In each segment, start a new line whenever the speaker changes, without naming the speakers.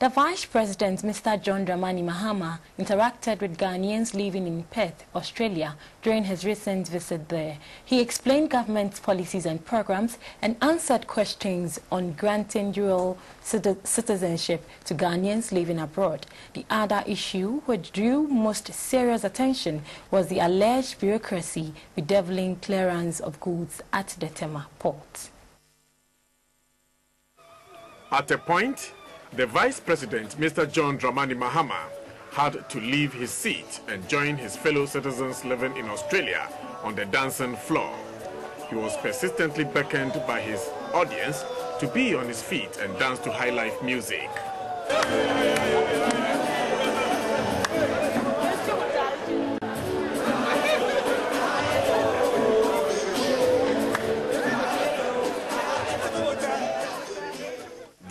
The Vice President, Mr. John Dramani Mahama, interacted with Ghanaians living in Perth, Australia, during his recent visit there. He explained government's policies and programs and answered questions on granting dual citizenship to Ghanaians living abroad. The other issue which drew most serious attention was the alleged bureaucracy bedeviling clearance of goods at the Tema port.
At a point, the Vice President, Mr. John Dramani Mahama, had to leave his seat and join his fellow citizens living in Australia on the dancing floor. He was persistently beckoned by his audience to be on his feet and dance to high-life music.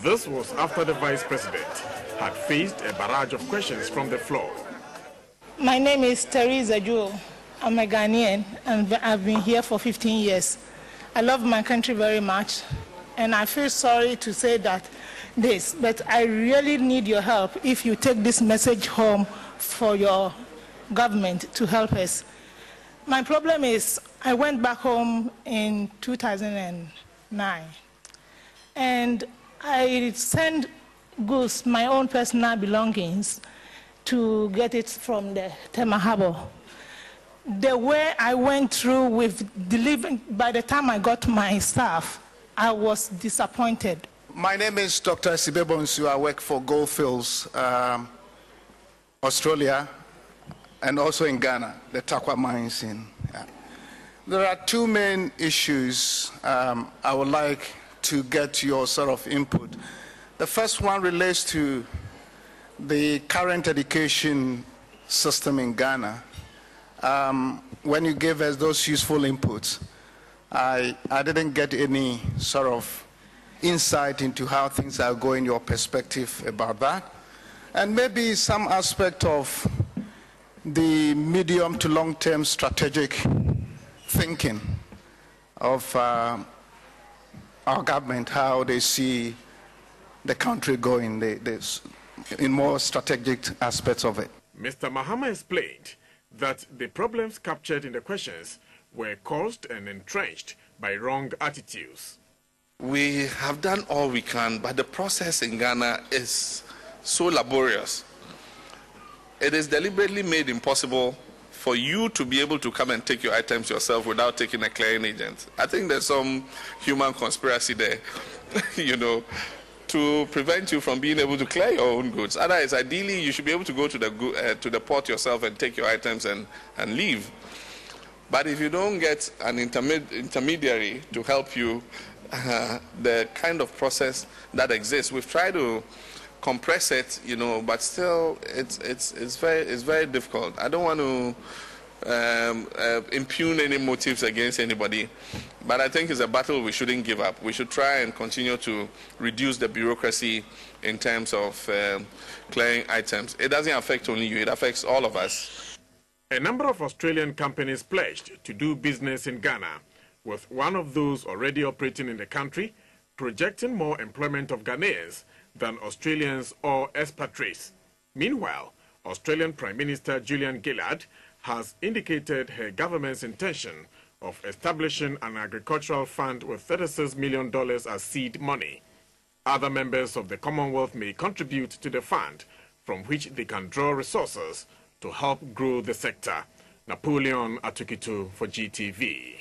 This was after the Vice President had faced a barrage of questions from the floor.
My name is Teresa Jewel. I'm a Ghanaian and I've been here for 15 years. I love my country very much and I feel sorry to say this, but I really need your help if you take this message home for your government to help us. My problem is I went back home in 2009 and I sent goods, my own personal belongings, to get it from the Tema Harbor. The way I went through with delivering, by the time I got my stuff, I was disappointed.
My name is Dr. Sibebonsu. I work for Goldfields, Australia, and also in Ghana, the Takwa mines in. There are two main issues I would like to get your sort of input. The first one relates to the current education system in Ghana. When you gave us those useful inputs, I didn't get any sort of insight into how things are going, your perspective about that. And maybe some aspect of the medium to long-term strategic thinking of our government, how they see the country going in more strategic aspects of it.
Mr. Mahama explained that the problems captured in the questions were caused and entrenched by wrong attitudes.
We have done all we can, but the process in Ghana is so laborious. It is deliberately made impossible for you to be able to come and take your items yourself without taking a clearing agent. I think there's some human conspiracy there, you know, to prevent you from being able to clear your own goods. Otherwise, ideally, you should be able to go to the port yourself and take your items and leave. But if you don't get an intermediary to help you, the kind of process that exists, we've tried to compress it, you know, but still it's very difficult. I don't want to impugn any motives against anybody, but I think it's a battle we shouldn't give up. We should try and continue to reduce the bureaucracy in terms of clearing items. It doesn't affect only you, it affects all of us.
A number of Australian companies pledged to do business in Ghana, with one of those already operating in the country projecting more employment of Ghanaians than Australians or expatriates. Meanwhile, Australian Prime Minister Julian Gillard has indicated her government's intention of establishing an agricultural fund with $36 million as seed money. Other members of the Commonwealth may contribute to the fund, from which they can draw resources to help grow the sector. Napoleon Atukitu for GTV.